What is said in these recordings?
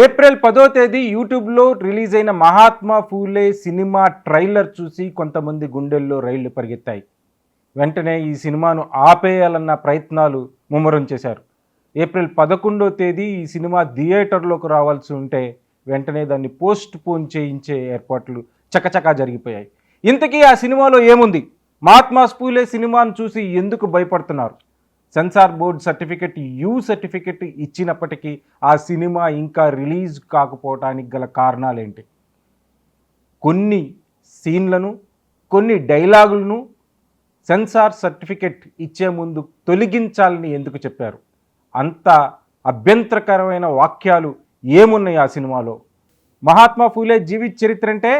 April 10వ తేదీ యూట్యూబ్లో రిలీజ్ అయిన మహాత్మా ఫూలే సినిమా ట్రైలర్ చూసి కొంతమంది గుండెల్లో రైళ్లు పరిగెత్తాయి. వెంటనే ఈ సినిమాను ఆపేయాలన్న ప్రయత్నాలు ముమ్మరం చేశారు. ఏప్రిల్ 11వ తేదీ ఈ సినిమా థియేటర్లోకి రావాల్సి ఉంటే వెంటనే దాన్ని పోస్ట్ పోన్ చేయించే ఏర్పాట్లు చకచకా జరిగిపోయాయి. ఇంతకీ ఆ సినిమాలో ఏముంది? మహాత్మా ఫూలే సినిమాను చూసి ఎందుకు భయపడుతున్నారు? Censor board certificate U certificate ఇచ్చినప్పటికీ ఆ సినిమా ఇంకా రిలీజ్ కాకపోవటానికి గల కారణాలేంటి? కొన్ని సీన్లను, కొన్ని డైలాగులను సెన్సార్ సర్టిఫికెట్ ఇచ్చే ముందు తొలగించాలని ఎందుకు చెప్పారు? అంత అభ్యంతరకరమైన వాక్యాలు ఏమున్నాయి ఆ సినిమాలో? మహాత్మా ఫూలే జీవిత చరిత్ర అంటే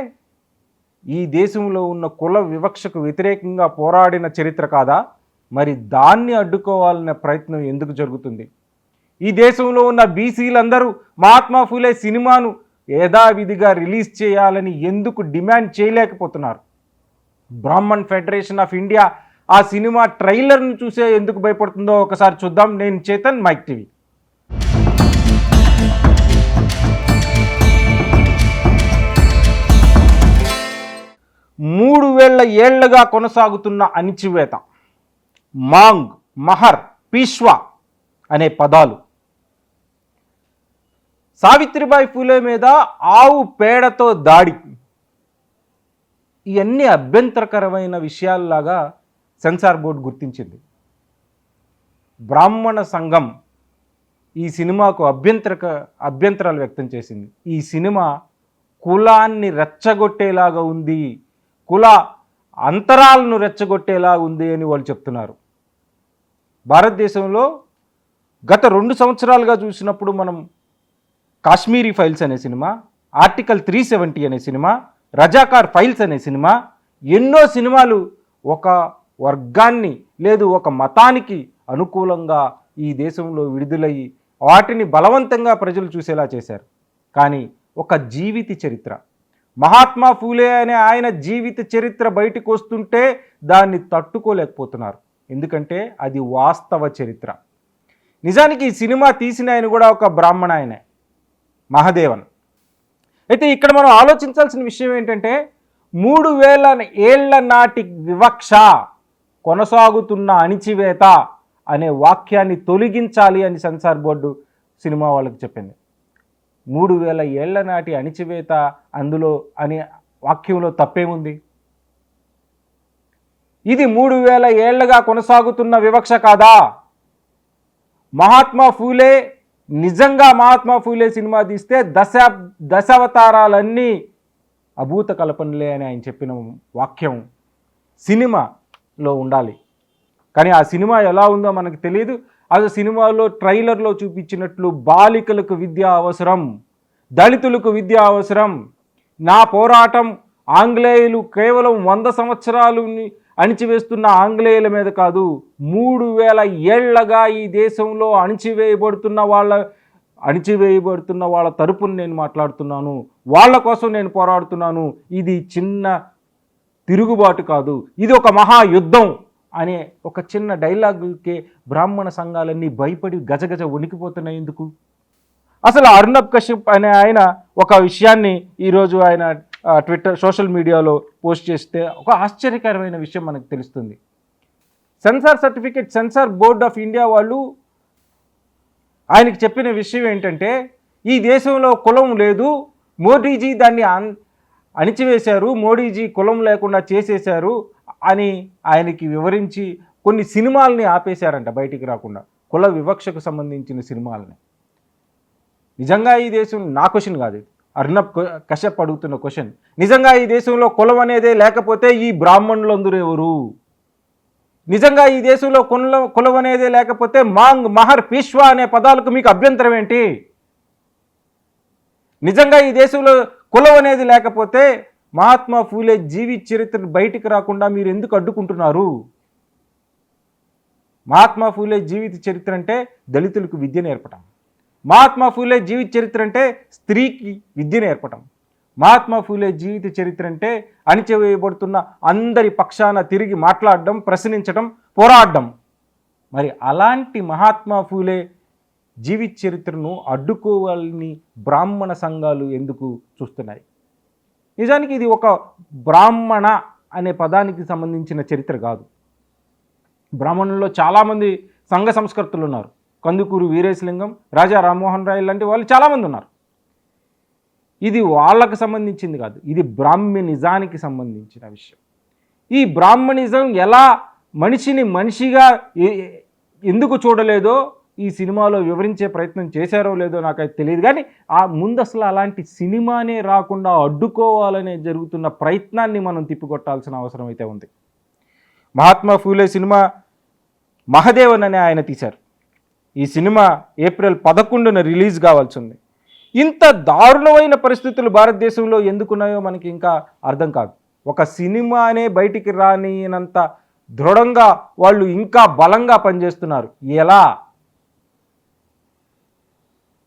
ఈ దేశంలో ఉన్న కుల వివక్షకు వ్యతిరేకంగా పోరాడిన చరిత్ర కాదా? మరి దాన్ని అడ్డుకోవాలనే ప్రయత్నం ఎందుకు జరుగుతుంది? ఈ దేశంలో ఉన్న బీసీలందరూ మహాత్మా ఫూలే సినిమాను యథావిధిగా రిలీజ్ చేయాలని ఎందుకు డిమాండ్ చేయలేకపోతున్నారు? బ్రాహ్మణ్ ఫెడరేషన్ ఆఫ్ ఇండియా ఆ సినిమా ట్రైలర్ను చూసే ఎందుకు భయపడుతుందో ఒకసారి చూద్దాం. నేను చేతన్, మైక్ టీవీ. మూడు ఏళ్లుగా కొనసాగుతున్న అణిచివేత, మాంగ్, మహర్, పీష్వా అనే పదాలు, సావిత్రిబాయి ఫూలే మీద ఆవు పేడతో దాడి, ఇవన్నీ అభ్యంతరకరమైన విషయాల్లాగా సెన్సార్ బోర్డు గుర్తించింది. బ్రాహ్మణ సంఘం ఈ సినిమాకు అభ్యంతరాలు వ్యక్తం చేసింది. ఈ సినిమా కులాన్ని రెచ్చగొట్టేలాగా ఉంది, కుల అంతరాలను రెచ్చగొట్టేలా ఉంది అని వాళ్ళు చెప్తున్నారు. భారతదేశంలో గత 2 సంవత్సరాలుగా చూసినప్పుడు మనం కాశ్మీరీ ఫైల్స్ అనే సినిమా, ఆర్టికల్ 370 అనే సినిమా, రజాకార్ ఫైల్స్ అనే సినిమా, ఎన్నో సినిమాలు ఒక వర్గాన్ని లేదు ఒక మతానికి అనుకూలంగా ఈ దేశంలో విడుదలయ్యి వాటిని బలవంతంగా ప్రజలు చూసేలా చేశారు. కానీ ఒక జీవిత చరిత్ర, మహాత్మా ఫూలే అనే ఆయన జీవిత చరిత్ర బయటకు వస్తుంటే దాన్ని తట్టుకోలేకపోతున్నారు. ఎందుకంటే అది వాస్తవ చరిత్ర. నిజానికి ఈ సినిమా తీసిన ఆయన కూడా ఒక బ్రాహ్మణ ఆయనే, మహదేవన్. అయితే ఇక్కడ మనం ఆలోచించాల్సిన విషయం ఏంటంటే 3000 ఏళ్ల నాటి వివక్ష, కొనసాగుతున్న అణిచివేత అనే వాక్యాన్ని తొలగించాలి అని సెన్సార్ బోర్డు సినిమా వాళ్ళకి చెప్పింది. 3000 ఏళ్ల నాటి అణిచివేత అందులో అనే వాక్యంలో తప్పేముంది? ఇది 3000 ఏళ్లుగా కొనసాగుతున్న వివక్ష కాదా? మహాత్మా ఫూలే నిజంగా మహాత్మా ఫూలే సినిమా తీస్తే దశావతారాలన్నీ అభూత కల్పనలే అని ఆయన చెప్పిన వాక్యం సినిమాలో ఉండాలి. కానీ ఆ సినిమా ఎలా ఉందో మనకు తెలియదు. అది సినిమాలో ట్రైలర్లో చూపించినట్లు బాలికలకు విద్య అవసరం, దళితులకు విద్య అవసరం, నా పోరాటం ఆంగ్లేయులు కేవలం 100 సంవత్సరాలు అణిచివేస్తున్న ఆంగ్లేయుల మీద కాదు, 3000 ఏళ్లగా ఈ దేశంలో అణిచివేయబడుతున్న వాళ్ళ తరపున నేను మాట్లాడుతున్నాను, వాళ్ళ కోసం నేను పోరాడుతున్నాను. ఇది చిన్న తిరుగుబాటు కాదు, ఇది ఒక మహాయుద్ధం అనే ఒక చిన్న డైలాగుకే బ్రాహ్మణ సంఘాలన్నీ భయపడి గజగజ వణికిపోతున్నాయి. ఎందుకు? అసలు అర్నబ్ కశ్యప్ అనే ఆయన ఒక విషయాన్ని ఈరోజు ఆయన ట్విట్టర్ సోషల్ మీడియాలో పోస్ట్ చేస్తే ఒక ఆశ్చర్యకరమైన విషయం మనకు తెలుస్తుంది. సెన్సార్ బోర్డ్ ఆఫ్ ఇండియా వాళ్ళు ఆయనకి చెప్పిన విషయం ఏంటంటే ఈ దేశంలో కులం లేదు, మోడీజీ దాన్ని అణిచివేశారు, మోడీజీ కులం లేకుండా చేసేశారు అని ఆయనకి వివరించి కొన్ని సినిమాలని ఆపేశారంట బయటికి రాకుండా, కుల వివక్షకు సంబంధించిన సినిమాలని. నిజంగా ఈ దేశం, నా క్వశ్చన్ కాదు, అర్నబ్ కశ్యప్ అడుగుతున్న క్వశ్చన్, నిజంగా ఈ దేశంలో కులం అనేదే లేకపోతే ఈ బ్రాహ్మణులందరూ ఎవరు? నిజంగా ఈ దేశంలో కులం అనేదే లేకపోతే మాంగ్, మహర్, పీష్వా అనే పదాలకు మీకు అభ్యంతరం ఏంటి? నిజంగా ఈ దేశంలో కులం అనేది లేకపోతే మహాత్మా ఫూలే జీవిత చరిత్ర బయటికి రాకుండా మీరు ఎందుకు అడ్డుకుంటున్నారు? మహాత్మా ఫూలే జీవిత చరిత్ర అంటే దళితులకు విద్య నేర్పటం, మహాత్మా ఫూలే జీవిత చరిత్ర అంటే స్త్రీకి విద్య నేర్పటం, మహాత్మా ఫూలే జీవిత చరిత్ర అంటే అణిచివేయబడుతున్న అందరి పక్షాన తిరిగి మాట్లాడడం, ప్రశ్నించడం, పోరాడడం. మరి అలాంటి మహాత్మా ఫూలే జీవిత చరిత్రను అడ్డుకోవాలని బ్రాహ్మణ సంఘాలు ఎందుకు చూస్తున్నాయి? నిజానికి ఇది ఒక బ్రాహ్మణ అనే పదానికి సంబంధించిన చరిత్ర కాదు. బ్రాహ్మణుల్లో చాలామంది సంఘ సంస్కర్తలు ఉన్నారు. కందుకూరు వీరేశలింగం, రాజా రామ్మోహన్ రాయ్ లాంటి వాళ్ళు చాలామంది ఉన్నారు. ఇది వాళ్ళకు సంబంధించింది కాదు, ఇది బ్రాహ్మణిజానికి సంబంధించిన విషయం. ఈ బ్రాహ్మణిజం ఎలా మనిషిని మనిషిగా ఎందుకు చూడలేదో ఈ సినిమాలో వివరించే ప్రయత్నం చేశారో లేదో నాకైతే తెలియదు. కానీ ఆ ముందు అసలు అలాంటి సినిమానే రాకుండా అడ్డుకోవాలనే జరుగుతున్న ప్రయత్నాన్ని మనం తిప్పికొట్టాల్సిన అవసరం అయితే ఉంది. మహాత్మా ఫూలే సినిమా మహదేవన్ అనే ఆయన తీశారు. ఈ సినిమా ఏప్రిల్ 11న రిలీజ్ కావాల్సి ఉంది. ఇంత దారుణమైన పరిస్థితులు భారతదేశంలో ఎందుకున్నాయో మనకి ఇంకా అర్థం కాదు. ఒక సినిమానే బయటికి రానినంత దృఢంగా వాళ్ళు ఇంకా బలంగా పనిచేస్తున్నారు. ఎలా?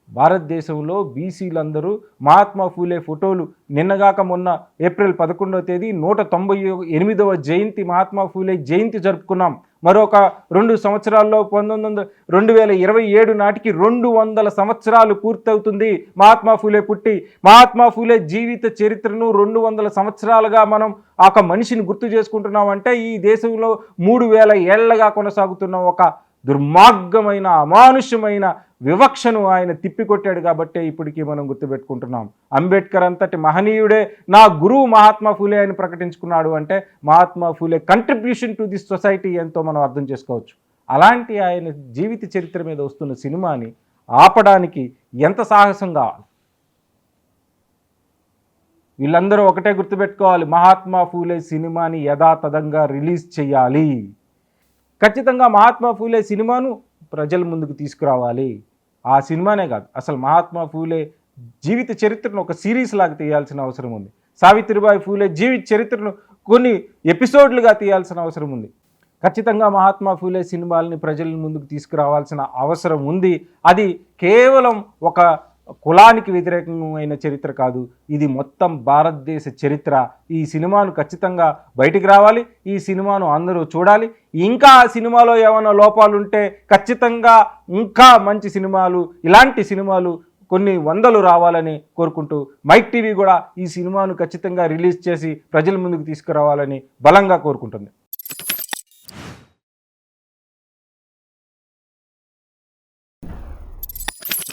భారతదేశంలో బీసీలందరూ మహాత్మా ఫూలే ఫోటోలు నిన్నగాక మొన్న ఏప్రిల్ 11వ తేదీ 198వ జయంతి మహాత్మా ఫూలే జయంతి జరుపుకున్నాం. మరొక 2 సంవత్సరాల్లో 2027 నాటికి 200 సంవత్సరాలు పూర్తవుతుంది మహాత్మా ఫూలే పుట్టి. మహాత్మా ఫూలే జీవిత చరిత్రను 200 సంవత్సరాలుగా మనం ఒక మనిషిని గుర్తు చేసుకుంటున్నామంటే ఈ దేశంలో 3000 ఏళ్లగా కొనసాగుతున్న ఒక దుర్మార్గమైన అమానుష్యమైన వివక్షను ఆయన తిప్పికొట్టాడు కాబట్టే ఇప్పటికీ మనం గుర్తుపెట్టుకుంటున్నాం. అంబేద్కర్ అంతటి మహనీయుడే నా గురువు మహాత్మా ఫూలే అని ప్రకటించుకున్నాడు అంటే Mahatma Phule contribution to this society ఎంతో మనం అర్థం చేసుకోవచ్చు. అలాంటి ఆయన జీవిత చరిత్ర మీద వస్తున్న సినిమాని ఆపడానికి ఎంత సాహసం కావాలి? వీళ్ళందరూ ఒకటే గుర్తుపెట్టుకోవాలి, మహాత్మా ఫూలే సినిమాని యథాతథంగా రిలీజ్ చేయాలి. ఖచ్చితంగా మహాత్మా ఫూలే సినిమాను ప్రజల ముందుకు తీసుకురావాలి. ఆ సినిమానే కాదు, అసలు మహాత్మా ఫూలే జీవిత చరిత్రను ఒక సిరీస్ లాగా తీయాల్సిన అవసరం ఉంది. సావిత్రిబాయి ఫూలే జీవిత చరిత్రను కొన్ని ఎపిసోడ్లుగా తీయాల్సిన అవసరం ఉంది. ఖచ్చితంగా మహాత్మా ఫూలే సినిమాలని ప్రజల ముందుకు తీసుకురావాల్సిన అవసరం ఉంది. అది కేవలం ఒక కులానికి వ్యతిరేకమైన చరిత్ర కాదు, ఇది మొత్తం భారతదేశ చరిత్ర. ఈ సినిమాను ఖచ్చితంగా బయటికి రావాలి, ఈ సినిమాను అందరూ చూడాలి. ఇంకా ఆ సినిమాలో ఏమైనా లోపాలు ఉంటే ఖచ్చితంగా ఇంకా మంచి సినిమాలు, ఇలాంటి సినిమాలు కొన్ని వందలు రావాలని కోరుకుంటూ మైక్ టీవీ కూడా ఈ సినిమాను ఖచ్చితంగా రిలీజ్ చేసి ప్రజల ముందుకు తీసుకురావాలని బలంగా కోరుకుంటుంది.